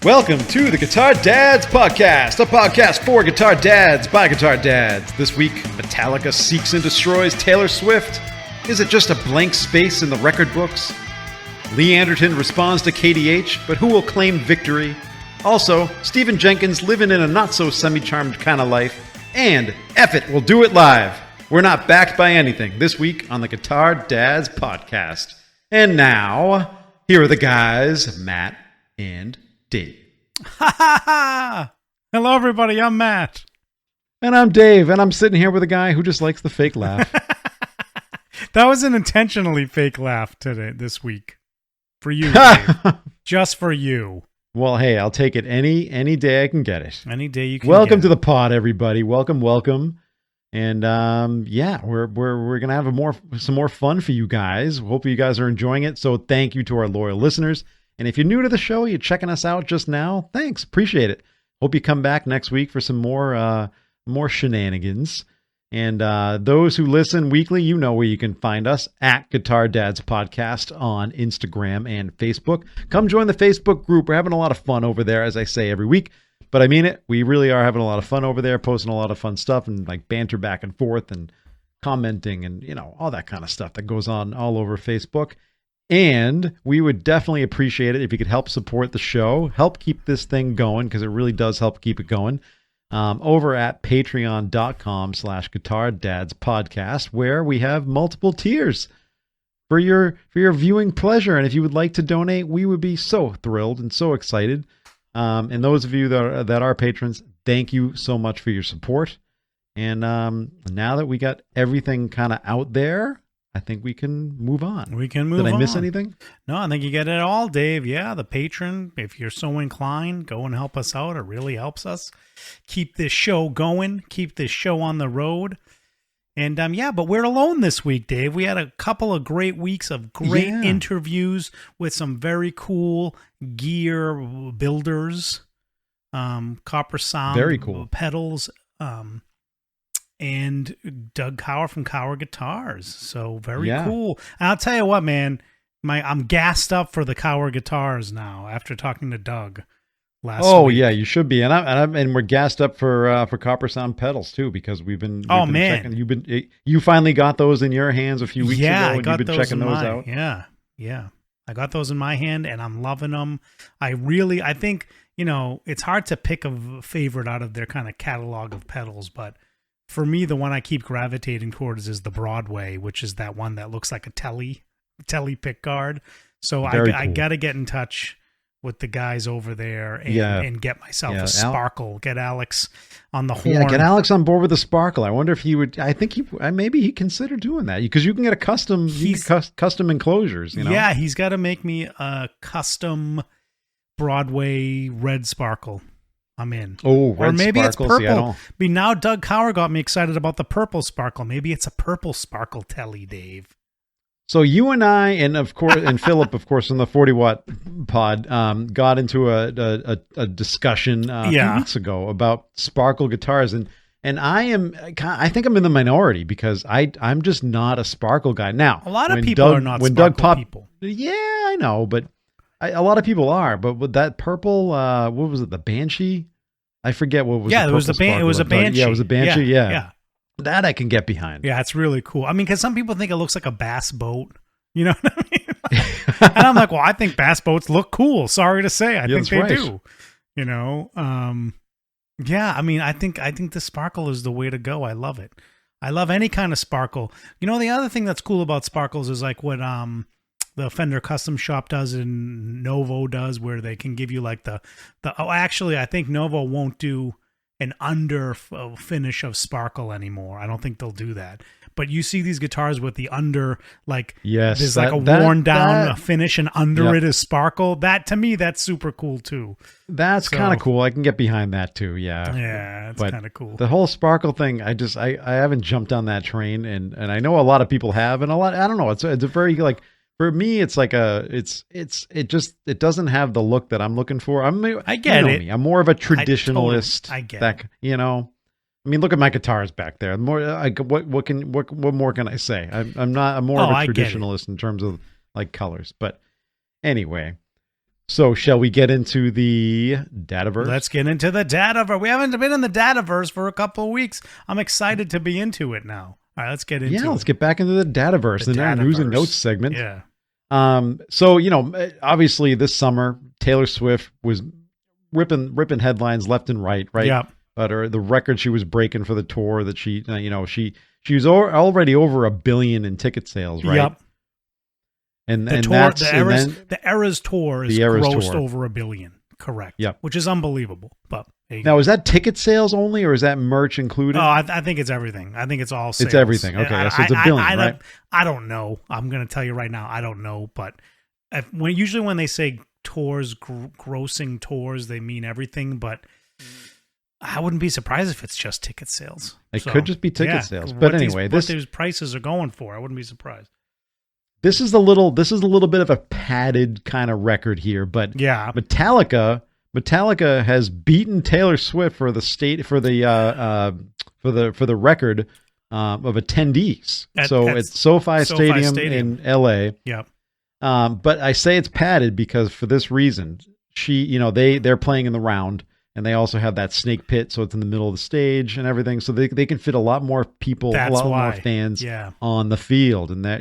Welcome to the Guitar Dads Podcast, a podcast for guitar dads by guitar dads. This week, Metallica seeks and destroys Taylor Swift. Is it just a blank space in the record books? Lee Anderton responds to KDH, but who will claim victory? Also, Stephen Jenkins living in a not-so-semi-charmed kind of life. And F it, we'll do it live. We're not backed by anything this week on the Guitar Dads Podcast. And now, here are the guys, Matt and Dave. Ha ha ha! Hello, everybody. I'm Matt. And I'm Dave, and I'm sitting here with a guy who just likes the fake laugh. That was an intentionally fake laugh this week. For you, Dave. Just for you. Well, hey, I'll take it any day I can get it. Any day you can Welcome get to the pod, everybody. Welcome. And yeah, we're gonna have some more fun for you guys. Hope you guys are enjoying it. So thank you to our loyal listeners. And if you're new to the show, you're checking us out just now, thanks. Appreciate it. Hope you come back next week for some more shenanigans. And those who listen weekly, you know where you can find us at Guitar Dads Podcast on Instagram and Facebook. Come join the Facebook group. We're having a lot of fun over there, as I say every week. But I mean it. We really are having a lot of fun over there, posting a lot of fun stuff and like banter back and forth and commenting and, you know, all that kind of stuff that goes on all over Facebook. And we would definitely appreciate it if you could help support the show, help keep this thing going, because it really does help keep it going, over at patreon.com/Guitar Dads Podcast, where we have multiple tiers for your viewing pleasure. And if you would like to donate, we would be so thrilled and so excited. And those of you that are patrons, thank you so much for your support. And now that we got everything kind of out there, I think we can move on. Did I miss anything? No, I think you get it all, Dave. Yeah, the patron, if you're so inclined, go and help us out. It really helps us keep this show going, keep this show on the road. And yeah, but we're alone this week, Dave. We had a couple of great weeks of great interviews with some very cool gear builders, Copper Sound, very cool pedals, and Doug Cower from Cower Guitars. So very cool. And I'll tell you what, man, I'm gassed up for the Cower Guitars now after talking to Doug last week. Oh yeah, you should be. And we're gassed up for Copper Sound pedals too, because we've been checking. You finally got those in your hands a few weeks ago, and you've been checking those out. Yeah. I got those in my hand and I'm loving them. I think, you know, it's hard to pick a favorite out of their kind of catalog of pedals, but for me, the one I keep gravitating towards is the Broadway, which is that one that looks like a telly pick guard. So I got to get in touch with the guys over there and get myself a Sparkle. Get Alex on the horn. Yeah, get Alex on board with the Sparkle. I wonder if he would. I think maybe he'd consider doing that, because you can get a custom enclosures. You know? Yeah, he's got to make me a custom Broadway red Sparkle. I'm in. Oh, red or maybe sparkles, it's purple. Now Doug Cower got me excited about the purple Sparkle. Maybe it's a purple Sparkle telly, Dave. So you and I, and of course, and Philip, of course, on the 40 Watt pod, got into a discussion a few weeks ago about Sparkle guitars, and I think I'm in the minority, because I'm just not a Sparkle guy. Now, a lot of people are not Sparkle people. Yeah, I know, but a lot of people are. But with that purple, what was it? The Banshee? I forget what was. Yeah, it was a Banshee. Yeah, it was a Banshee. Yeah. That I can get behind. Yeah, it's really cool. I mean, because some people think it looks like a bass boat. You know what I mean? And I'm like, well, I think bass boats look cool. Sorry to say, I think they do. You know, yeah. I mean, I think the Sparkle is the way to go. I love it. I love any kind of Sparkle. You know, the other thing that's cool about Sparkles is like what the Fender Custom Shop does and Novo does, where they can give you like actually, I think Novo won't do an under finish of Sparkle anymore. I don't think they'll do that. But you see these guitars with the under, like, there's like a worn down finish, and under it is Sparkle. That, to me, that's super cool too. That's kind of cool. I can get behind that too. Yeah. Yeah, it's kind of cool. The whole Sparkle thing, I haven't jumped on that train, and I know a lot of people have, and I don't know. It's a very, like, for me, it's like it doesn't have the look that I'm looking for. I get it. Me. I'm more of a traditionalist. I get it. You know, I mean, look at my guitars back there. More, what more can I say? I'm more of a traditionalist in terms of like colors. But anyway, So shall we get into the Dataverse? Let's get into the Dataverse. We haven't been in the Dataverse for a couple of weeks. I'm excited to be into it now. All right, let's get into it. Yeah, let's get back into the Dataverse, the news and notes segment. Yeah. So, obviously this summer, Taylor Swift was ripping headlines left and right? Yeah. But the record she was breaking for the tour that she was already over 1 billion in ticket sales, right? Yep. And the Eras tour is grossed tour. over 1 billion. Correct. Yep. Which is unbelievable. But now, is that ticket sales only, or is that merch included? Oh, I think it's everything. I think it's all sales. It's everything. Okay, so it's 1 billion, right? I don't know. I'm going to tell you right now, I don't know. But usually when they say tours, grossing tours, they mean everything. But I wouldn't be surprised if it's just ticket sales. It could just be ticket sales. But anyway, what these prices are going for, I wouldn't be surprised. This is a little bit of a padded kind of record here, but yeah, Metallica has beaten Taylor Swift for the record of attendees. At SoFi Stadium in LA. Yep. But I say it's padded because for this reason, they're playing in the round. And they also have that snake pit, so it's in the middle of the stage and everything. So they can fit a lot more people, more fans on the field. And that,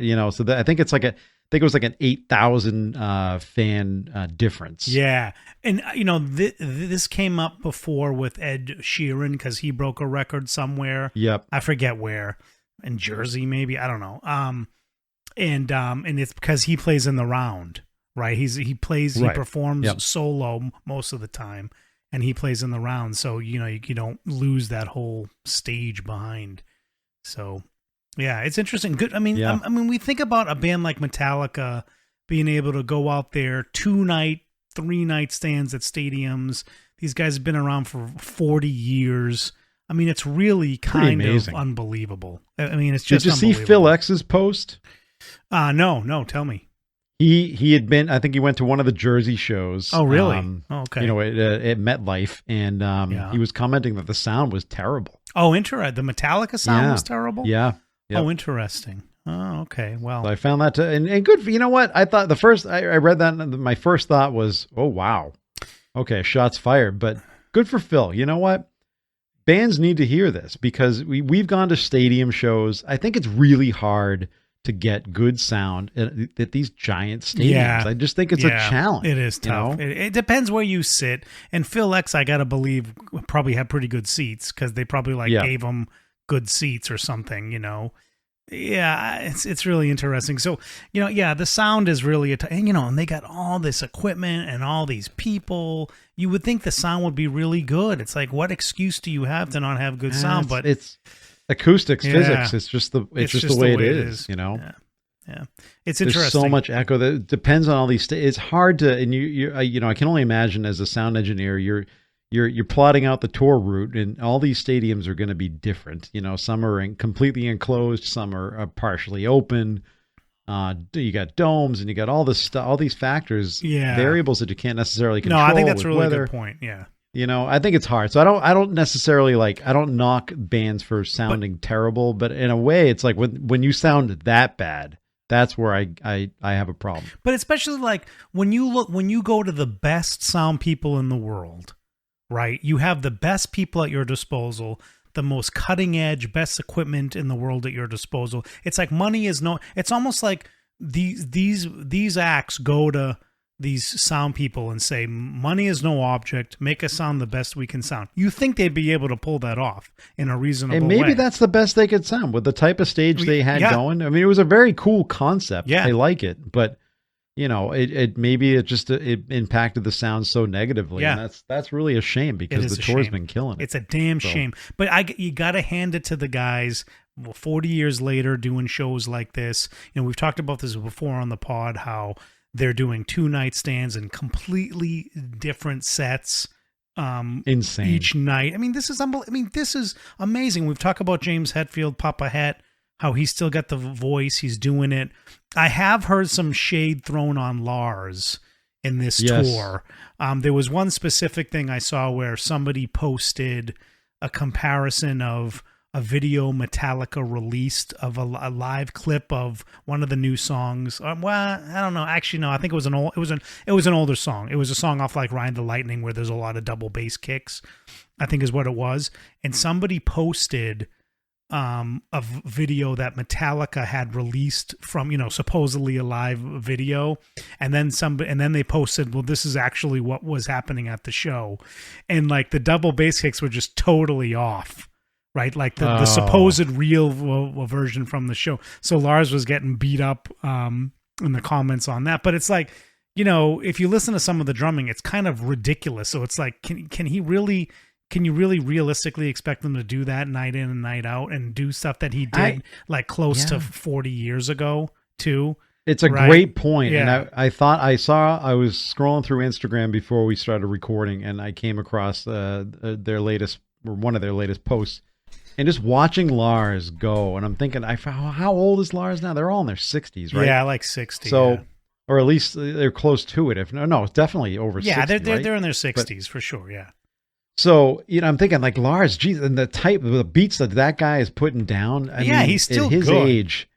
I think it's it was like an 8,000 fan difference. Yeah. And, this came up before with Ed Sheeran because he broke a record somewhere. Yep. I forget where. In Jersey, maybe. I don't know. And it's because he plays in the round, right? He performs solo most of the time. And he plays in the round, so you don't lose that whole stage behind. So, yeah, it's interesting. Good. I mean, we think about a band like Metallica being able to go out there 2-night, 3-night stands at stadiums. These guys have been around for 40 years. I mean, it's really kind of unbelievable. I mean, it's just. Did you see Phil X's post? No. Tell me. He had been, I think he went to one of the Jersey shows. Oh, really? Okay. At MetLife, and he was commenting that the sound was terrible. Oh, interesting. The Metallica sound was terrible? Yeah. Yep. Oh, interesting. Oh, okay. Well, so I found that and good. You know what? I thought I read that, and my first thought was, oh, wow. Okay, shots fired. But good for Phil. You know what? Bands need to hear this because we've gone to stadium shows. I think it's really hard to get good sound at these giant stadiums. Yeah. I just think it's a challenge. It is tough. It depends where you sit. And Phil X, I got to believe, probably had pretty good seats because they probably gave him good seats or something, Yeah, it's really interesting. So, the sound is really, and they got all this equipment and all these people. You would think the sound would be really good. It's like, what excuse do you have to not have good sound? But it's acoustics, physics. It's just the way it is. Yeah. It's interesting. There's so much echo that depends on all these. It's hard to, and I can only imagine as a sound engineer, you're plotting out the tour route, and all these stadiums are going to be different. Some are completely enclosed, some are partially open. You got domes, and you got all this stuff, all these factors, variables that you can't necessarily control. No, I think that's a really weather. Good point. Yeah. I think it's hard. So I don't necessarily I don't knock bands for sounding terrible, but in a way it's like when you sound that bad, that's where I have a problem. But especially when you go to the best sound people in the world, right? You have the best people at your disposal, the most cutting edge, best equipment in the world at your disposal. It's like money is it's almost like these acts go to these sound people and say, money is no object, make us sound the best we can sound. You think they'd be able to pull that off in a reasonable way. And maybe that's the best they could sound with the type of stage they had going. I mean, it was a very cool concept. Yeah. I like it, but it impacted the sound so negatively. Yeah. And that's really a shame because the tour's been killing it. It's a damn shame. But you got to hand it to the guys 40 years later doing shows like this. We've talked about this before on the pod, how they're doing 2-night stands and completely different sets. Insane. Each night. I mean, this is unbelievable. I mean, this is amazing. We've talked about James Hetfield, Papa Het, how he's still got the voice. He's doing it. I have heard some shade thrown on Lars in this tour. There was one specific thing I saw where somebody posted a comparison of video Metallica released of a live clip of one of the new songs. Well, I don't know. Actually, no. I think it was an older song. It was a song off like Ride the Lightning where there's a lot of double bass kicks, I think is what it was. And somebody posted a video that Metallica had released from, supposedly a live video, and then they posted, well, this is actually what was happening at the show, and like the double bass kicks were just totally off, right? Like the supposed real version from the show. So Lars was getting beat up in the comments on that, but it's like, if you listen to some of the drumming, it's kind of ridiculous. So it's like, can you really realistically expect them to do that night in and night out and do stuff that he did close to 40 years ago too? It's a great point. Yeah. And I was scrolling through Instagram before we started recording, and I came across one of their latest posts, and just watching Lars go, and I'm thinking, how old is Lars now? They're all in their 60s, right? Yeah, like 60. So, yeah. Or at least they're close to it. If no, it's definitely over 60. Yeah, they're right? they're in their 60s for sure. Yeah. So, I'm thinking like Lars, geez, and the beats that guy is putting down. I mean, he's still at his good. age.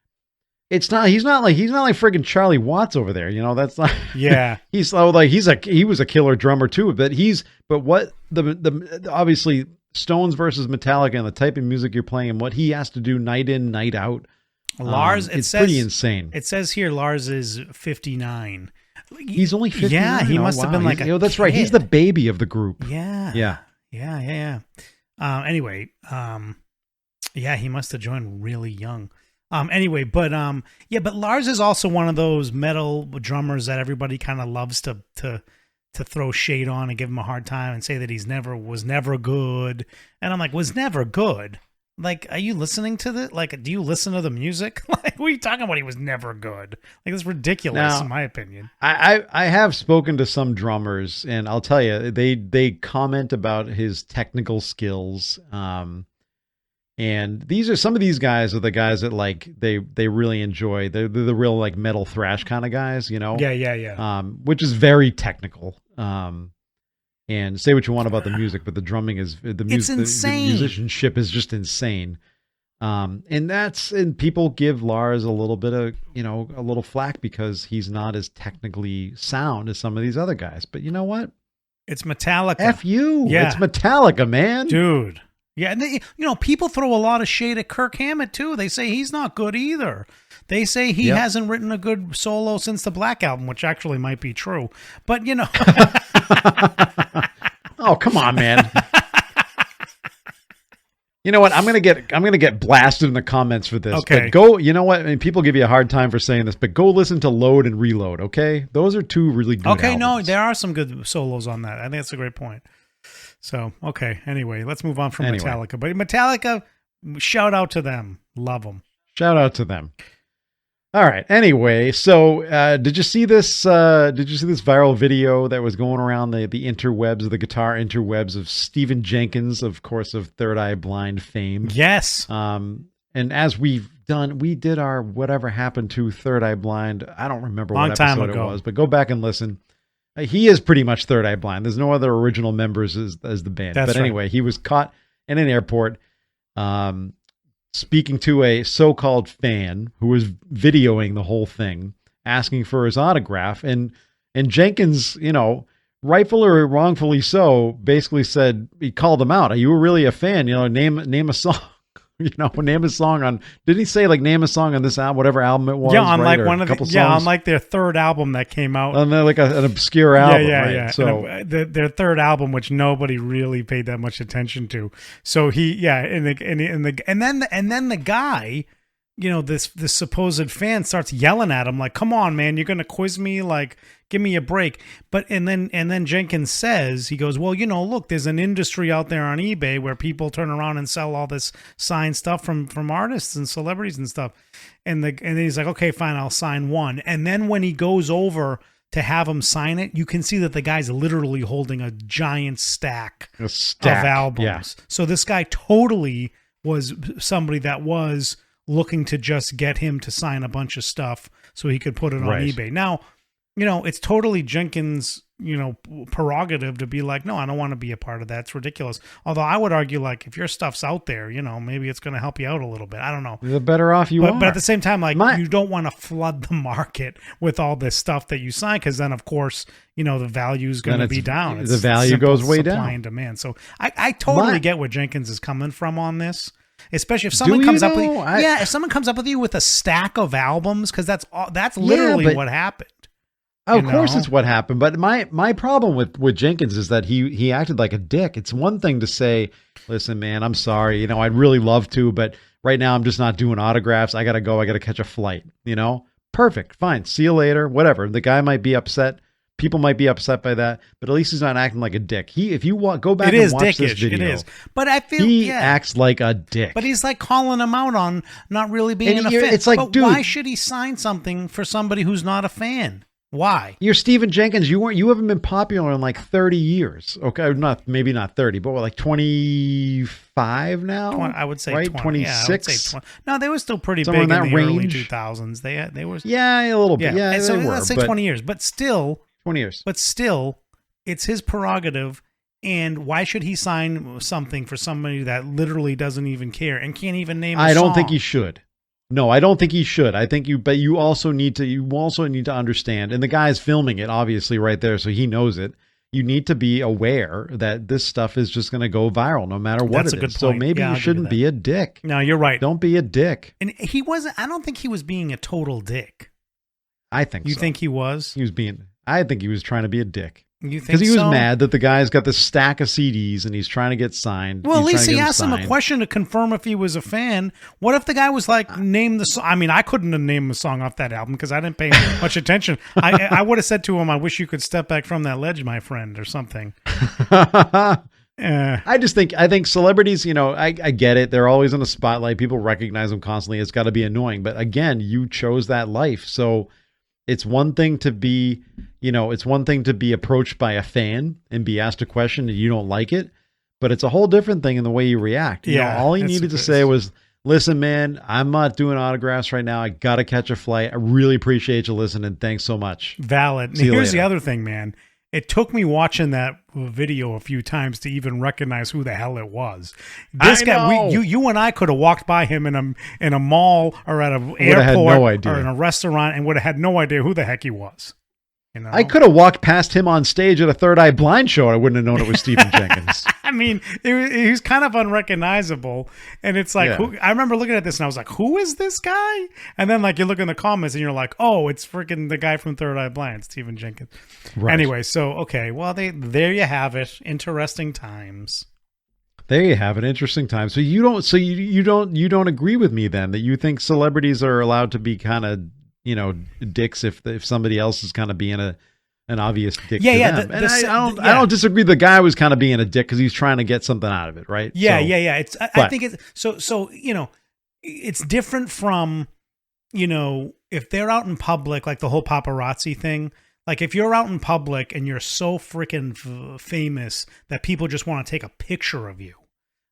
He's not like friggin' Charlie Watts over there. That's not. Yeah. He was a killer drummer too, but what the obviously Stones versus Metallica and the type of music you're playing and what he has to do night in, night out. Lars, it's pretty insane. It says here Lars is 59. He's only 59. Yeah, he must have been like that's right. He's the baby of the group. Yeah. Yeah. Yeah. Anyway, he must have joined really young. Anyway, but Lars is also one of those metal drummers that everybody kind of loves to throw shade on and give him a hard time and say that was never good. And I'm like, was never good? Like, are you listening to the, like, do you listen to the music? Like, what are you talking about? He was never good. Like, it's ridiculous, now, in my opinion. I have spoken to some drummers, and I'll tell you, they comment about his technical skills. And some of these guys are the guys that like they really enjoy. They're the real like metal thrash kind of guys, Yeah. Which is very technical. And say what you want about the music, but the drumming is the music. It's insane. The musicianship is just insane. And people give Lars a little bit of, a little flack because he's not as technically sound as some of these other guys. But you know what? It's Metallica. F you. Yeah. It's Metallica, man. Dude. Yeah. And people throw a lot of shade at Kirk Hammett too. They say he's not good either. They say he hasn't written a good solo since the Black Album, which actually might be true. But oh, come on, man. You know what? I'm gonna get blasted in the comments for this. Okay. But go. You know what? I mean, people give you a hard time for saying this, but go listen to Load and Reload. Okay, those are two really good. Okay, albums. no, there are some good solos on that. I think that's a great point. So, okay. Anyway, let's move on from Metallica. But Metallica, shout out to them. Love them. Shout out to them. All right. Anyway, so did you see this? Did you see this viral video that was going around the interwebs, the guitar interwebs of Stephen Jenkins, of course, of Third Eye Blind fame? Yes. And as we did our Whatever Happened to Third Eye Blind. I don't remember what episode it was, but go back and listen. He is pretty much Third Eye Blind. There's no other original members as the band. That's but anyway, right. He was caught in an airport. Speaking to a so-called fan who was videoing the whole thing, asking for his autograph. And Jenkins, rightfully or wrongfully so, basically said, he called him out. Are you really a fan? Name a song. Name a song on. Didn't he say name a song on this album, whatever album it was? Yeah, on right? on their third album that came out. On an obscure album. Yeah. Right? So their third album, which nobody really paid that much attention to. So and then the guy, this supposed fan starts yelling at him like, "Come on, man, you're gonna quiz me? Like, give me a break." And then Jenkins says, he goes, "Well, look, there's an industry out there on eBay where people turn around and sell all this signed stuff from artists and celebrities and stuff." And then he's like, "Okay, fine, I'll sign one." And then when he goes over to have him sign it, you can see that the guy's literally holding a giant stack of albums. Yeah. So this guy totally was somebody that was looking to just get him to sign a bunch of stuff so he could put it on eBay. Now, it's totally Jenkins, prerogative to be like, no, I don't want to be a part of that. It's ridiculous. Although I would argue, like, if your stuff's out there, maybe it's going to help you out a little bit. I don't know. The better off you are. But at the same time, like, you don't want to flood the market with all this stuff that you sign, because then, of course, the value is going to be down. The value goes way down. Supply and demand. So I totally get where Jenkins is coming from on this. Especially if someone comes up with if someone comes up with you with a stack of albums, because that's literally what happened. Of course, it's what happened. But my problem with Jenkins is that he acted like a dick. It's one thing to say, "Listen, man, I'm sorry. I'd really love to, but right now I'm just not doing autographs. I gotta go. I gotta catch a flight." Perfect, fine. See you later. Whatever. The guy might be upset. People might be upset by that, but at least he's not acting like a dick. If you go back and watch this video, it is. But I feel he acts like a dick. But he's like calling him out on not really being a fan. It's like, but dude, why should he sign something for somebody who's not a fan? Why? You're Stephen Jenkins. You haven't been popular in like 30 years. Okay, maybe not 30, but like 25 now. I would say right? 26. Yeah, I would say 20. No, they were still pretty Somewhere big in the early range. 2000s. They were. Yeah, a little bit. Yeah, so they were. Let's say 20 years, but still 20 years. But still, it's his prerogative. And why should he sign something for somebody that literally doesn't even care and can't even name a song? I don't think he should. No, I don't think he should. I think but you also need to understand, and the guy's filming it obviously right there, so he knows it. You need to be aware that this stuff is just going to go viral no matter what it is. So maybe you shouldn't be a dick. No, you're right. Don't be a dick. And I don't think he was being a total dick. I think You think he was? I think he was trying to be a dick. You think because he was mad that the guy's got this stack of CDs and he's trying to get signed. Well, at least he asked him a question to confirm if he was a fan. What if the guy was like, name the song? I mean, I couldn't have named a song off that album because I didn't pay much attention. I would have said to him, I wish you could step back from that ledge, my friend, or something. I think celebrities, I get it. They're always in the spotlight. People recognize them constantly. It's got to be annoying. But again, you chose that life. So it's one thing to be, approached by a fan and be asked a question and you don't like it, but it's a whole different thing in the way you react. All he needed to say was, listen, man, I'm not doing autographs right now. I got to catch a flight. I really appreciate you listening. Thanks so much. Valid. Here's the other thing, man. It took me watching that video a few times to even recognize who the hell it was. This guy, you and I could have walked by him in a mall or at an airport or in a restaurant and would have had no idea who the heck he was. I could have walked past him on stage at a Third Eye Blind show. I wouldn't have known it was Stephen Jenkins. I mean, he was kind of unrecognizable. And it's like, I remember looking at this and I was like, who is this guy? And then like you look in the comments and you're like, oh, it's freaking the guy from Third Eye Blind, Stephen Jenkins. Right. Anyway, so, okay. Well, there you have it. Interesting times. There you have it. Interesting times. So you don't agree with me then that you think celebrities are allowed to be kind of, dicks if somebody else is kind of being an obvious dick to them. I don't disagree. The guy was kind of being a dick because he's trying to get something out of it, right? Yeah. I think it's so it's different from, if they're out in public, like the whole paparazzi thing. Like if you're out in public and you're so freaking famous that people just want to take a picture of you,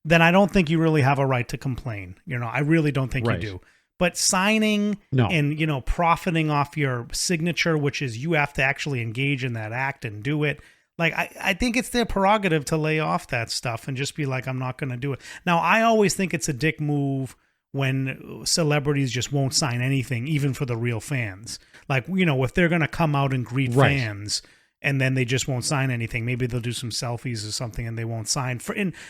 then I don't think you really have a right to complain. I really don't think you do. But signing and, profiting off your signature, which is you have to actually engage in that act and do it. Like, I think it's their prerogative to lay off that stuff and just be like, I'm not going to do it. Now, I always think it's a dick move when celebrities just won't sign anything, even for the real fans. Like, if they're going to come out and greet fans and then they just won't sign anything. Maybe they'll do some selfies or something and they won't sign.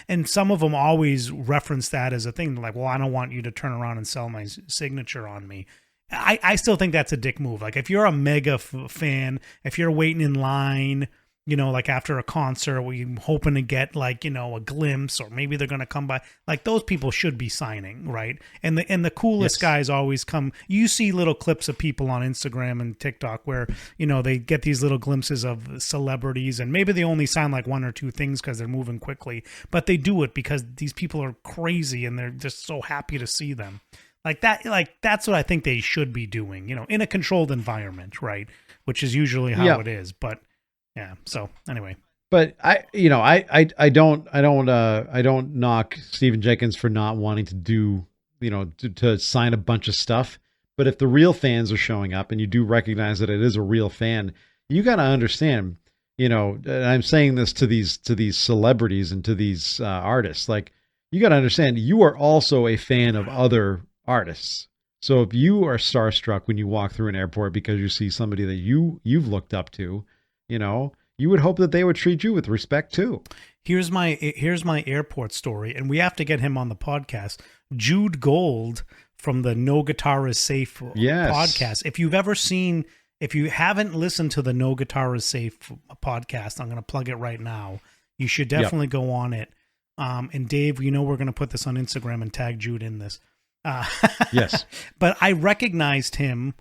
And some of them always reference that as a thing. They're like, well, I don't want you to turn around and sell my signature on me. I still think that's a dick move. Like if you're a mega fan, if you're waiting in line, like after a concert where you're hoping to get like, a glimpse or maybe they're going to come by, like those people should be signing, right? And the coolest guys always come. You see little clips of people on Instagram and TikTok where, they get these little glimpses of celebrities and maybe they only sign like one or two things because they're moving quickly, but they do it because these people are crazy and they're just so happy to see them. That's what I think they should be doing, in a controlled environment, right? Which is usually how it is, but yeah. So anyway, but I don't knock Stephen Jenkins for not wanting to do, to sign a bunch of stuff. But if the real fans are showing up and you do recognize that it is a real fan, you got to understand, and I'm saying this to these celebrities and to these artists, like, you got to understand, you are also a fan of other artists. So if you are starstruck when you walk through an airport because you see somebody that you've looked up to, you would hope that they would treat you with respect too. Here's my airport story, and we have to get him on the podcast. Jude Gold from the No Guitar Is Safe podcast. If you haven't listened to the No Guitar Is Safe podcast, I'm going to plug it right now. You should definitely go on it. And Dave, we're going to put this on Instagram and tag Jude in this. Yes. But I recognized him.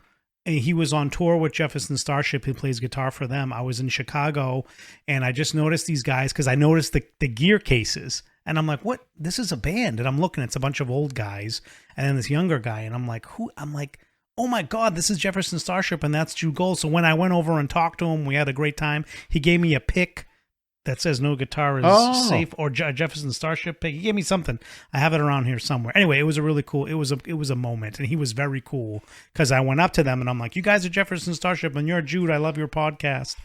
He was on tour with Jefferson Starship. He plays guitar for them. I was in Chicago, and I just noticed these guys because I noticed the gear cases. And I'm like, what? This is a band. And I'm looking, it's a bunch of old guys and then this younger guy. And I'm like, who? I'm like, oh my God, this is Jefferson Starship, and that's Jude Gold. So when I went over and talked to him, we had a great time. He gave me a pick that says No Guitar Is Safe, or Jefferson Starship pick. He gave me something. I have it around here somewhere. Anyway, it was a really cool, it was a moment, and he was very cool because I went up to them and I'm like, you guys are Jefferson Starship and you're Jude. I love your podcast.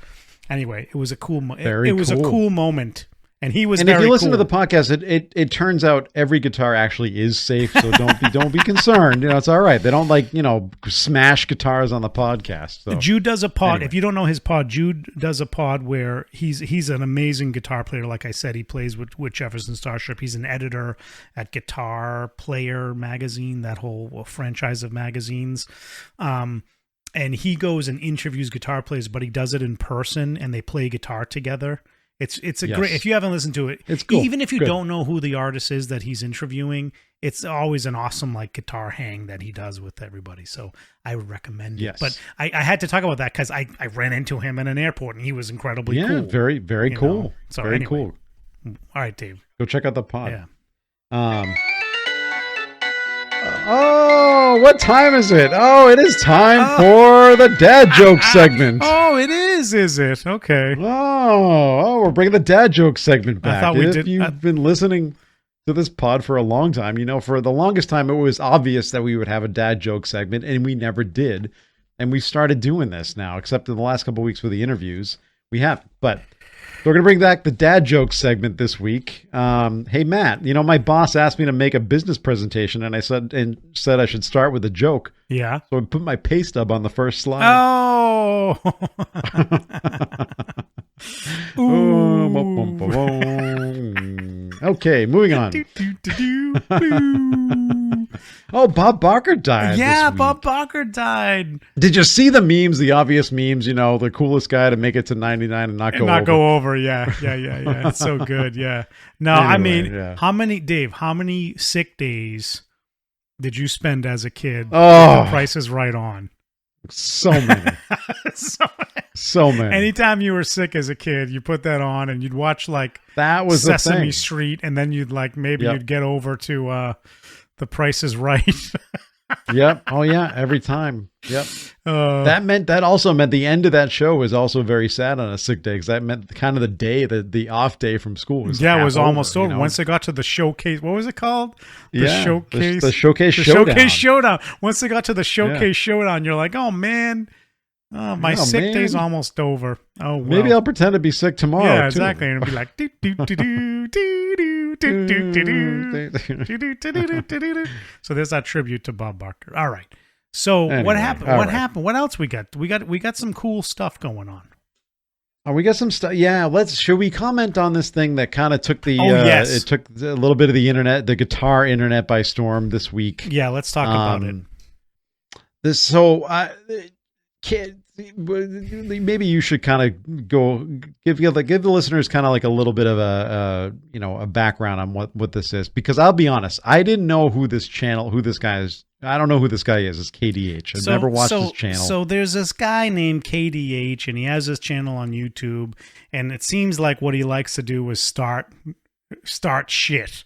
Anyway, it was a cool it was a cool moment. And he was and very if you listen cool. to the podcast, it turns out every guitar actually is safe, so don't be concerned. It's all right. They don't smash guitars on the podcast. So. Jude does a pod. Anyway. If you don't know his pod, Jude does a pod where he's an amazing guitar player. Like I said, he plays with Jefferson Starship. He's an editor at Guitar Player magazine, that whole franchise of magazines. And he goes and interviews guitar players, but he does it in person, and they play guitar together. It's a great, if you haven't listened to it, it's cool. Even if you don't know who the artist is that he's interviewing, it's always an awesome guitar hang that he does with everybody. So I would recommend it. But I had to talk about that because I ran into him in an airport and he was incredibly cool. Yeah, very, very cool. So very anyway. cool. All right, Dave. Go check out the pod. Yeah. Oh, what time is it? Oh, it is time for the dad joke segment. Oh, it is it? Okay. Oh, we're bringing the dad joke segment back. I thought we did. You've been listening to this pod for a long time. For the longest time, it was obvious that we would have a dad joke segment, and we never did. And we started doing this now, except in the last couple of weeks with the interviews. We haven't, but... So we're going to bring back the dad joke segment this week. Hey, Matt, my boss asked me to make a business presentation, and I said I should start with a joke. Yeah. So I put my pay stub on the first slide. Oh. Okay, moving on. Oh, Bob Barker died. Yeah, this week. Bob Barker died. Did you see the memes, the obvious memes, the coolest guy to make it to 99 and not go over. Yeah. It's so good. Yeah. No, Anyway, how many sick days did you spend as a kid? Oh, Price is Right on. So many. So many. Anytime you were sick as a kid, you put that on and you'd watch that was Sesame Street, and then you'd you'd get over to The Price is Right. Yep. Oh yeah. Every time. Yep. That also meant the end of that show was also very sad on a sick day, because that meant kind of the day, the off day from school was. Yeah, it was almost over. Once they got to the showcase, what was it called? The showcase. The showcase showdown. Showcase showdown. Once they got to the showcase showdown, you're like, oh man. Oh, my sick day's almost over. Oh, well. Maybe I'll pretend to be sick tomorrow. Yeah, exactly. And it'll be like, do, do, do, do, do, do, do, do, do, do. So there's that tribute to Bob Barker. All right. So anyway, what happened? What happened? What else we got? We got some cool stuff going on. Oh, we got some stuff. Yeah, should we comment on this thing that kind of took it took a little bit of the internet, the guitar internet by storm this week? Yeah, let's talk about it. Maybe you should kind of go give the listeners kind of like a little bit of a background on what this is, because I'll be honest, I didn't know who this guy is. I don't know who this guy is. It's KDH. I've never watched his channel. So there's this guy named KDH, and he has this channel on YouTube, and it seems like what he likes to do is start shit.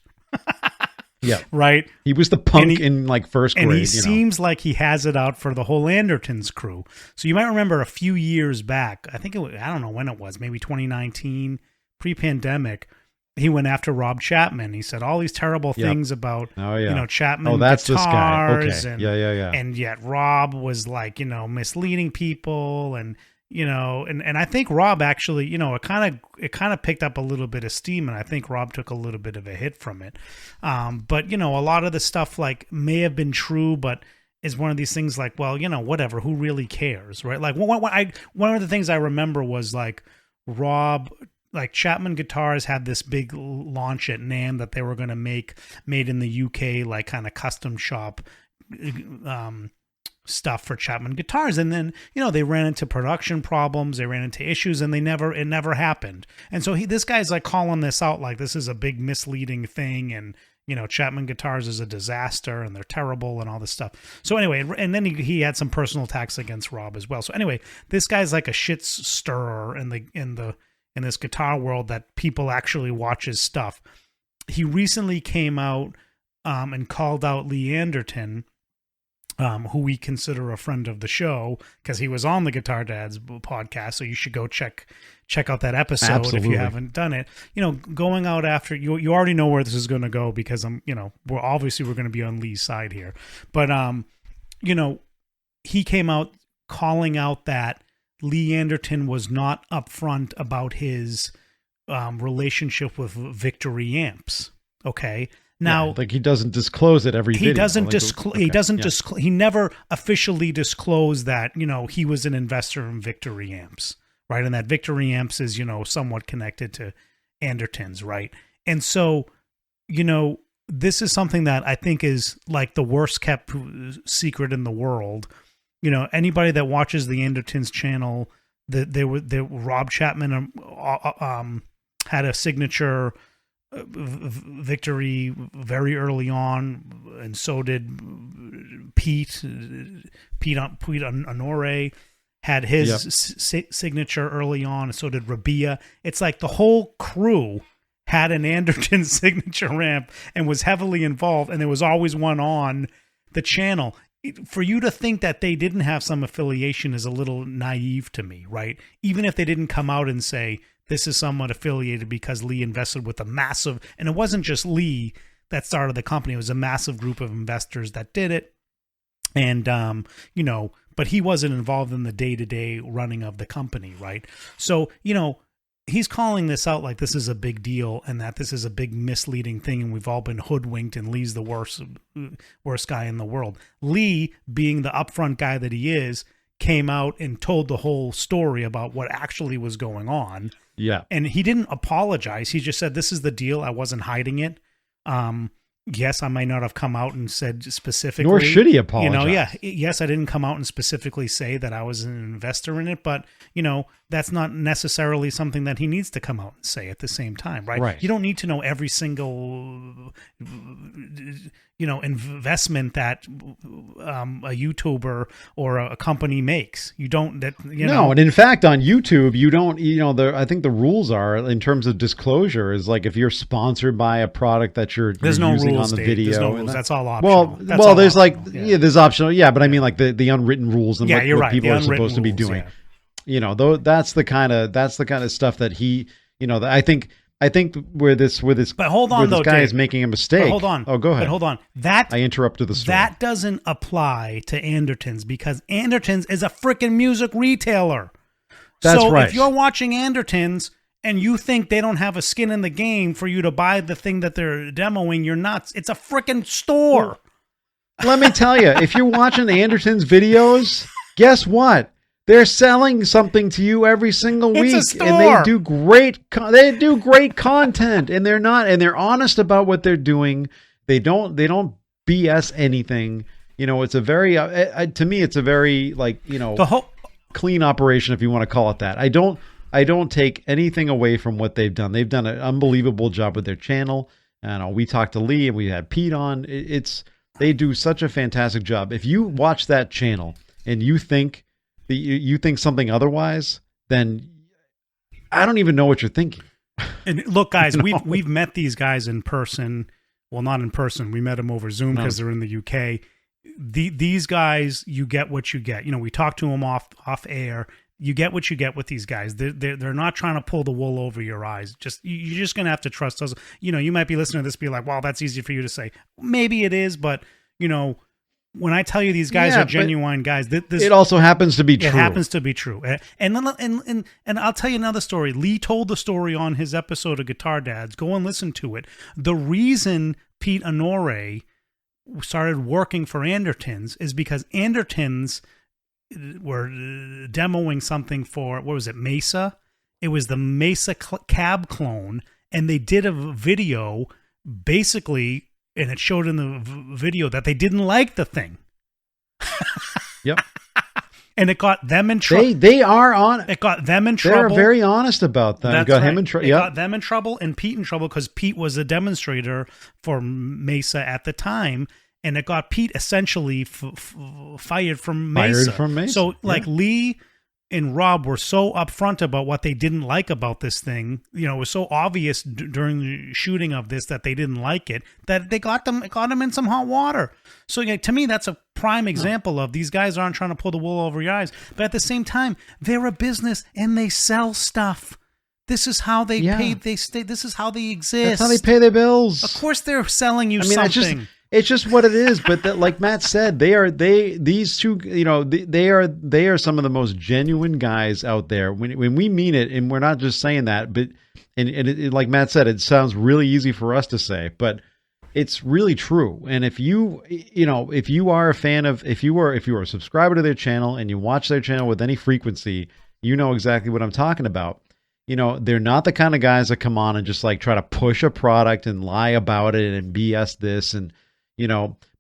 Yeah. Right? He was the punk in first grade. And he seems like he has it out for the whole Andertons crew. So you might remember a few years back, I don't know when it was, maybe 2019, pre-pandemic, he went after Rob Chapman. He said all these terrible things about, Chapman. Oh, that's guitars this guy. Okay. And, and yet Rob was like, misleading people and, and I think Rob actually, it kind of picked up a little bit of steam, and I think Rob took a little bit of a hit from it. But, a lot of the stuff like may have been true, but is one of these things like, well, whatever, who really cares, right? Like one of the things I remember was like Rob, like Chapman Guitars had this big launch at NAMM that they were going to made in the UK, like kind of custom shop stuff for Chapman Guitars. And then, they ran into production problems, they ran into issues, and it never happened. And so this guy's like calling this out like this is a big misleading thing, and Chapman Guitars is a disaster and they're terrible and all this stuff. So anyway, and then he had some personal attacks against Rob as well. So anyway, this guy's like a shit stirrer in this guitar world that people actually watch his stuff. He recently came out and called out Lee Anderton, who we consider a friend of the show because he was on the Guitar Dads podcast. So you should go check out that episode. Absolutely. If you haven't done it. Going out after you already know where this is going to go because we're going to be on Lee's side here. But he came out calling out that Lee Anderton was not upfront about his relationship with Victory Amps. Okay. Now, like he doesn't disclose it every video. He never officially disclosed that, he was an investor in Victory Amps, right? And that Victory Amps is, somewhat connected to Anderton's, right? And so, this is something that I think is like the worst kept secret in the world. Anybody that watches the Andertons channel, Rob Chapman had a signature victory very early on, and so did Pete Honore had his signature early on, and so did Rabia. It's like the whole crew had an Anderton signature amp and was heavily involved, and there was always one on the channel. For you to think that they didn't have some affiliation is a little naive to me, right? Even if they didn't come out and say, this is somewhat affiliated because Lee invested with a massive, and it wasn't just Lee that started the company, it was a massive group of investors that did it. And, but he wasn't involved in the day-to-day running of the company, right? So, he's calling this out like this is a big deal and that this is a big misleading thing and we've all been hoodwinked and Lee's the worst guy in the world. Lee, being the upfront guy that he is, came out and told the whole story about what actually was going on. Yeah. And he didn't apologize. He just said, this is the deal. I wasn't hiding it. Yes, I might not have come out and said specifically. Nor should he apologize. Yes, I didn't come out and specifically say that I was an investor in it, but, that's not necessarily something that he needs to come out and say at the same time, right? Right. You don't need to know every single, investment that a YouTuber or a company makes. You don't, No, and in fact, on YouTube, you don't, I think the rules are in terms of disclosure is like if you're sponsored by a product that you're using rules, on the Dave. video. There's no rules. That's all optional. There's optional. There's optional. Yeah, but I mean like the unwritten rules and what people are supposed to be doing. Yeah. That's the kind of stuff that he, I think where this but hold on, this though, guy Dave, is making a mistake. But hold on. Oh, go ahead. But hold on. I interrupted the story. That doesn't apply to Andertons because Andertons is a freaking music retailer. That's right. So if you're watching Andertons and you think they don't have a skin in the game for you to buy the thing that they're demoing, you're nuts. It's a freaking store. Let me tell you, if you're watching the Andertons videos, guess what? They're selling something to you every single week, and they do great. They do great content, and they're honest about what they're doing. They don't BS anything. It's a very to me, it's a very clean operation, if you want to call it that. I don't take anything away from what they've done. They've done an unbelievable job with their channel. And we talked to Lee, and we had Pete on. They do such a fantastic job. If you watch that channel and you think something otherwise, then I don't even know what you're thinking. And look, guys, we've met these guys in person. Well, not in person. We met them over Zoom because they're in the UK. These guys, you get what you get. We talked to them off air. you get what you get with these guys. They're not trying to pull the wool over your eyes. You're just gonna have to trust us. You might be listening to this, be like, well, that's easy for you to say. Maybe it is, but when I tell you these guys are genuine guys, it also happens to be true. It happens to be true. And I'll tell you another story. Lee told the story on his episode of Guitar Dads. Go and listen to it. The reason Pete Honore started working for Andertons is because Andertons were demoing something for, what was it, Mesa? It was the Mesa cab clone, and they did a video basically, and it showed in the video that they didn't like the thing. Yep. And it got them in trouble. They are on. It got them in trouble. They're very honest about that. That's got right. him in trouble. It got them in trouble and Pete in trouble because Pete was a demonstrator for Mesa at the time, and it got Pete essentially fired from Mesa. So Lee and Rob were so upfront about what they didn't like about this thing. It was so obvious during the shooting of this that they didn't like it, that it got them in some hot water. So to me, that's a prime example of these guys aren't trying to pull the wool over your eyes, but at the same time, they're a business and they sell stuff. This is how they pay. This is how they exist. That's how they pay their bills. Of course, they're selling you something. It's just what it is. But like Matt said, these two, they are some of the most genuine guys out there. When we mean it, and we're not just saying that, but and like Matt said, it sounds really easy for us to say, but it's really true. And if you are a fan of, if you are a subscriber to their channel and you watch their channel with any frequency, you know exactly what I'm talking about. They're not the kind of guys that come on and just like try to push a product and lie about it and BS this and.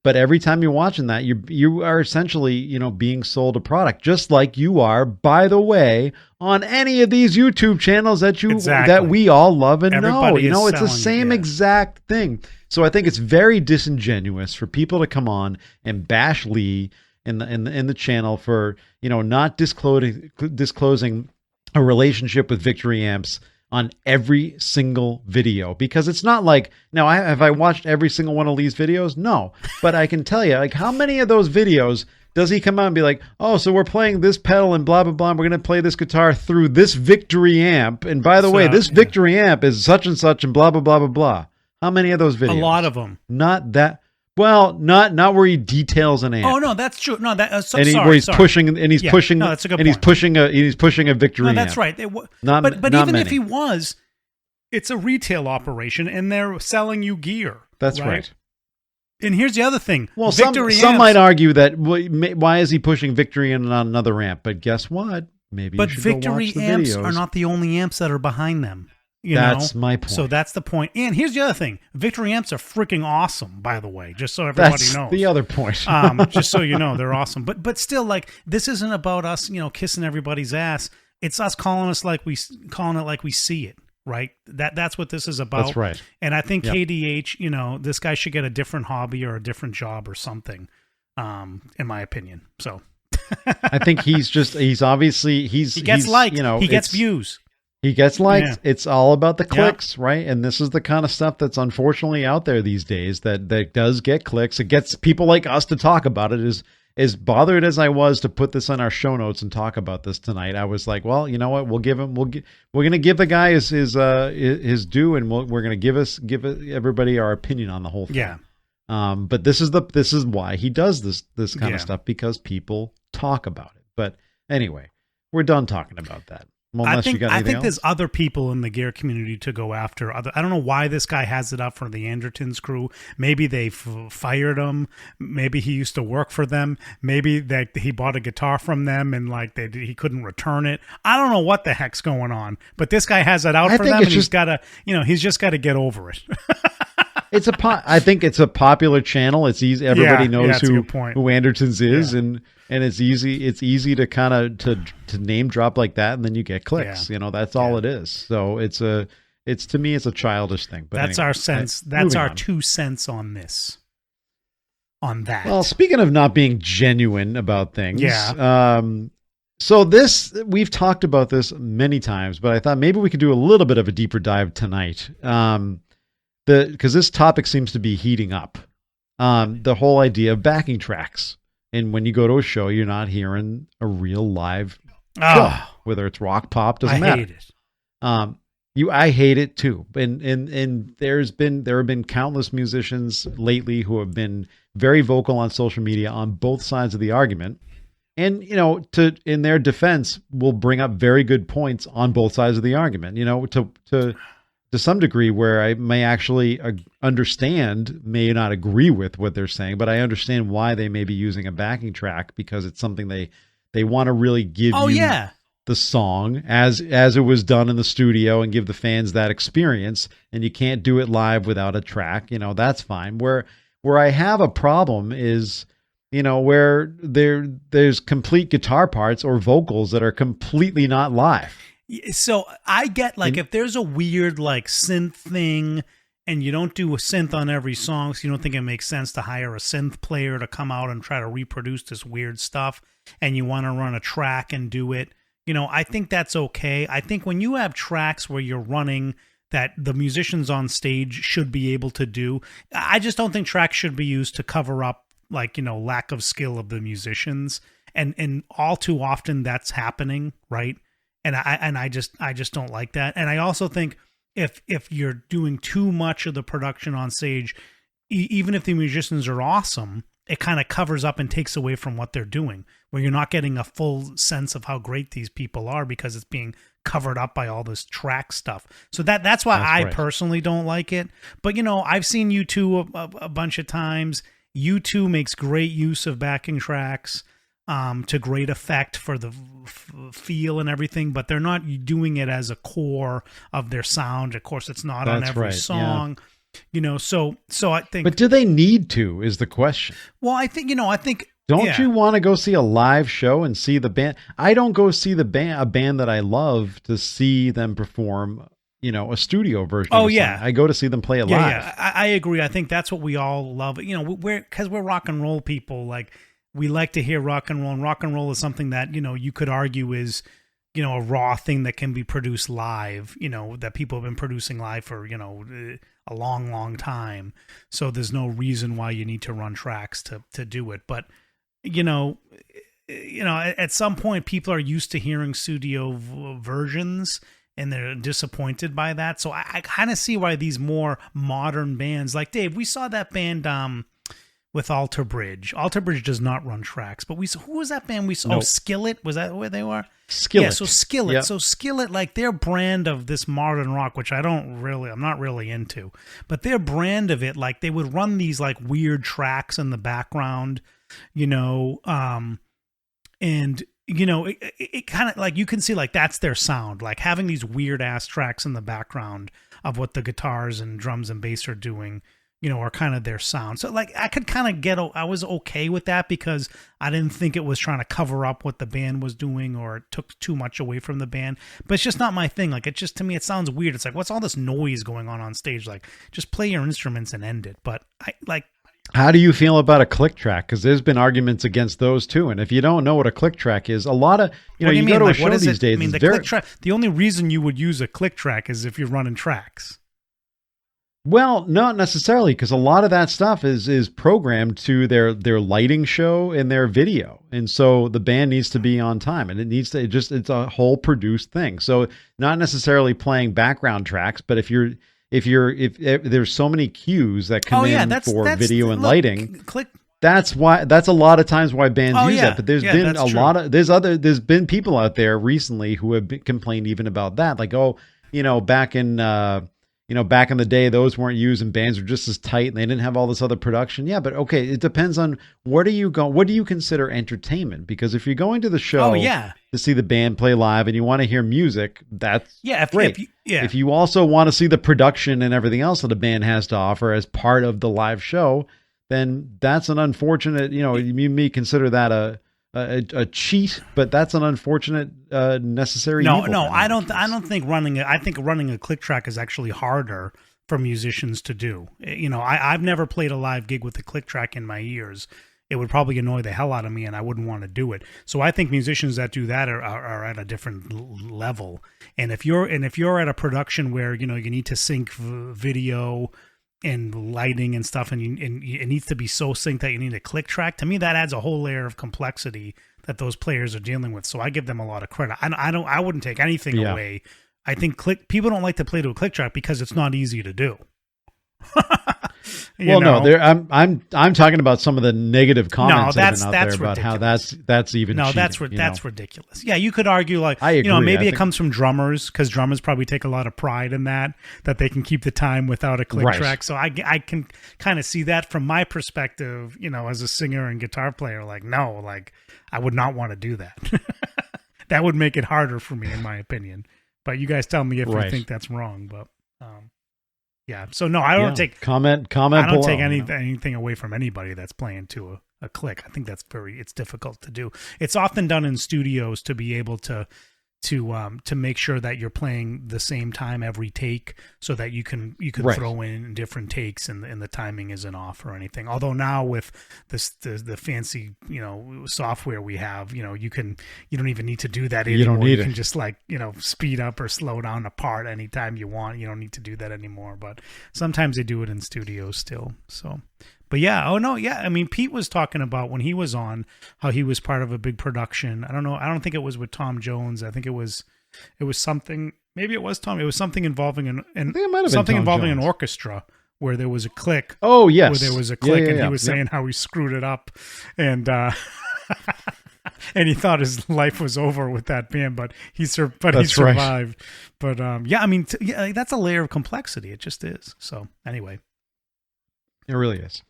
But every time you're watching that, you are essentially, being sold a product, just like you are, by the way, on any of these YouTube channels that we all love and Everybody know. It's the same exact thing. So I think it's very disingenuous for people to come on and bash Lee in the channel for, not disclosing a relationship with Victory Amps on every single video, because it's not like, now have I watched every single one of Lee's videos? No, but I can tell you, like, how many of those videos does he come out and be like, oh, so we're playing this pedal and blah, blah, blah, and we're going to play this guitar through this Victory amp, and by the way, this Victory amp is such and such and blah, blah, blah, blah, blah. How many of those videos? A lot of them. Not that. Well, not where he details an amp. Oh no, that's true. No, that where he's pushing and he's pushing. No, that's a good and point. he's pushing a Victory. No, that's amp. right. But even if he was, it's a retail operation and they're selling you gear. That's right. And here's the other thing. Well, some might argue that why is he pushing Victory and not another amp? But guess what? Maybe. But Victory amps are not the only amps that are behind them. That's my point. So that's the point. And here's the other thing. Victory amps are freaking awesome, by the way, just so everybody knows. That's the other point. Just so you know, they're awesome. But still, like, this isn't about us, kissing everybody's ass. It's us calling it like we see it, right? That's what this is about. That's right. And I think KDH, this guy should get a different hobby or a different job or something, in my opinion. So I think he gets liked. He gets views. He gets liked. Yeah. It's all about the clicks, right? And this is the kind of stuff that's unfortunately out there these days that does get clicks. It gets people like us to talk about it. As bothered as I was to put this on our show notes and talk about this tonight, I was like, well, you know what? We're going to give the guy his due, and we're going to give everybody our opinion on the whole thing. Yeah. But this is why he does this kind of stuff, because people talk about it. But anyway, we're done talking about that. I think there's other people in the gear community to go after. I don't know why this guy has it up for the Andertons crew. Maybe they fired him. Maybe he used to work for them. Maybe that he bought a guitar from them and he couldn't return it. I don't know what the heck's going on, but this guy has it out for them, and he's just got to get over it. I think it's a popular channel. It's easy. Everybody knows who Andertons is, and it's easy to kind of to name drop like that, and then you get clicks. Yeah. That's all it is. So to me it's a childish thing. But that's anyway, our sense. That's our 2 cents on this. On that. Well, speaking of not being genuine about things, so we've talked about this many times, but I thought maybe we could do a little bit of a deeper dive tonight. Because this topic seems to be heating up. The whole idea of backing tracks. And when you go to a show, you're not hearing a real live whether it's rock, pop, doesn't matter. I hate it. I hate it too. And there have been countless musicians lately who have been very vocal on social media on both sides of the argument. And, in their defense, will bring up very good points on both sides of the argument, to some degree, where I may actually understand, may not agree with what they're saying, but I understand why they may be using a backing track, because it's something they want to really give the song as it was done in the studio and give the fans that experience. And you can't do it live without a track, that's fine. Where I have a problem is, where there's complete guitar parts or vocals that are completely not live. So I get if there's a weird synth thing and you don't do a synth on every song, so you don't think it makes sense to hire a synth player to come out and try to reproduce this weird stuff, and you want to run a track and do it, I think that's okay. I think when you have tracks where you're running that the musicians on stage should be able to do, I just don't think tracks should be used to cover up lack of skill of the musicians. And all too often that's happening, right? And I just don't like that. And I also think if you're doing too much of the production on stage, even if the musicians are awesome, it kind of covers up and takes away from what they're doing, where you're not getting a full sense of how great these people are because it's being covered up by all this track stuff. So that's why I personally don't like it. But, I've seen U2 a bunch of times. U2 makes great use of backing tracks to great effect for the feel and everything, but they're not doing it as a core of their sound. Of course, it's not on every song. Yeah. So I think. But do they need to? Is the question. Well, I think. Don't you want to go see a live show and see the band? I don't go see a band that I love to see them perform. A studio version. Oh, of a song. I go to see them play it live. Yeah, I agree. I think that's what we all love. Because we're rock and roll people. We like to hear rock and roll, and rock and roll is something that you could argue is a raw thing that can be produced live. That people have been producing live for a long, long time. So there's no reason why you need to run tracks to do it. But at some point, people are used to hearing studio versions, and they're disappointed by that. So I kind of see why these more modern bands, like Dave, we saw that band with Alter Bridge. Alter Bridge does not run tracks, but who was that band we saw? Nope. Oh, Skillet, was that where they were? Skillet. Yeah, so Skillet. Yep. So Skillet, their brand of this modern rock, which I'm not really into, but their brand of it, they would run these weird tracks in the background, and it kind of you can see that's their sound, having these weird ass tracks in the background of what the guitars and drums and bass are doing, are kind of their sound. So I could kind of I was okay with that because I didn't think it was trying to cover up what the band was doing or it took too much away from the band, but it's just not my thing. To me, it sounds weird. It's what's all this noise going on stage? Just play your instruments and end it. But how do you feel about a click track? Because there's been arguments against those too. And if you don't know what a click track is, a lot of you go to a show these days. Click track. The only reason you would use a click track is if you're running tracks. Well, not necessarily, because a lot of that stuff is programmed to their lighting show and their video, and so the band needs to be on time, and it's a whole produced thing. So not necessarily playing background tracks, but if there's so many cues that come in for video and lighting, that's a lot of times why bands use that. But there's been people out there recently who have complained even about that, back in the day, those weren't used and bands were just as tight and they didn't have all this other production. Yeah, but okay, it depends on what do you consider entertainment? Because if you're going to the show to see the band play live and you want to hear music, that's great. If you also want to see the production and everything else that a band has to offer as part of the live show, then that's an unfortunate, you may consider that a cheat, but that's an unfortunate necessary evil. I don't think running a click track is actually harder for musicians to do. I've never played a live gig with a click track in my years. It would probably annoy the hell out of me and I wouldn't want to do it. So I think musicians that do that are at a different level. And if you're at a production where you need to sync video and lighting and stuff, and it needs to be so synced that you need a click track, to me that adds a whole layer of complexity that those players are dealing with. So I give them a lot of credit. I wouldn't take anything away. I think people don't like to play to a click track because it's not easy to do. No, I'm talking about some of the negative comments that have been out there about how that's even cheating, that's ridiculous. Yeah, you could argue like I agree. Maybe it comes from drummers because drummers probably take a lot of pride in that they can keep the time without a click track. So I can kind of see that from my perspective, as a singer and guitar player. Like no, like I would not want to do that. That would make it harder for me, in my opinion. But you guys tell me if you think that's wrong. But yeah. So no, I don't take comment. I don't take anything away from anybody that's playing to a click. I think it's difficult to do. It's often done in studios to be able to make sure that you're playing the same time every take, so that you can throw in different takes and the timing isn't off or anything. Although now with the fancy software we have, you don't even need to do that anymore. You can just speed up or slow down a part anytime you want. You don't need to do that anymore. But sometimes they do it in studios still. So. But yeah, I mean, Pete was talking about when he was on how he was part of a big production. I don't know. I don't think it was with Tom Jones. I think it was something. Maybe it was Tom. It was something involving an orchestra where there was a click. Oh yes, where there was a click, and he was saying how he screwed it up, and and he thought his life was over with that band, but he survived. Right. But I mean, that's a layer of complexity. It just is. So anyway, it really is.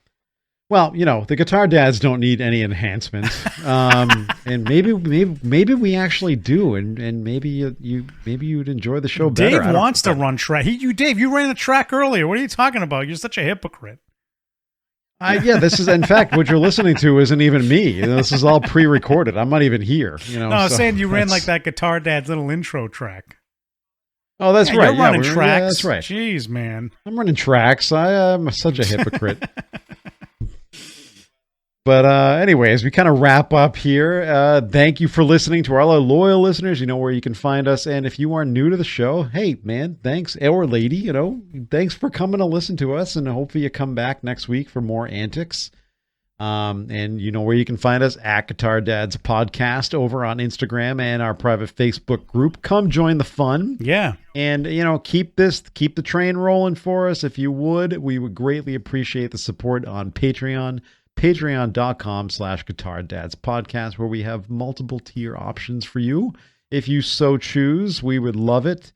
Well, the Guitar Dads don't need any enhancement, and maybe we actually do, and maybe you'd enjoy the show better. Dave wants to run track. Dave, you ran a track earlier. What are you talking about? You're such a hypocrite. This is, in fact, what you're listening to isn't even me. This is all pre-recorded. I'm not even here. No, I was saying you ran like that Guitar Dad's little intro track. Oh, that's right. You're running tracks. Yeah, that's right. Jeez, man. I'm running tracks. I am such a hypocrite. But anyways, we kind of wrap up here. Thank you for listening to all our loyal listeners. You know where you can find us. And if you are new to the show, hey, man, thanks. Or lady, thanks for coming to listen to us. And hopefully you come back next week for more antics. And you know where you can find us at Guitar Dads Podcast over on Instagram and our private Facebook group. Come join the fun. Yeah. And, keep the train rolling for us. If you would, we would greatly appreciate the support on Patreon. Patreon.com/Guitar Dads Podcast, where we have multiple tier options for you. If you so choose, we would love it.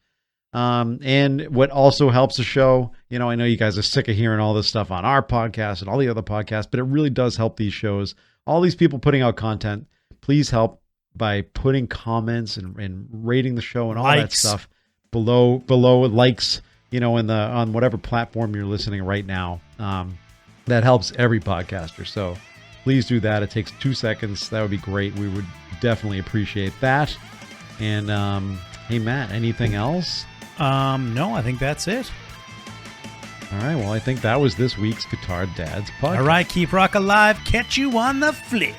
And what also helps the show, I know you guys are sick of hearing all this stuff on our podcast and all the other podcasts, but it really does help these shows. All these people putting out content, please help by putting comments and rating the show and all that stuff below likes, on whatever platform you're listening right now. That helps every podcaster. So please do that. It takes 2 seconds. That would be great. We would definitely appreciate that. And hey, Matt, anything else? No, I think that's it. All right. Well, I think that was this week's Guitar Dads Podcast. All right. Keep rock alive. Catch you on the flip.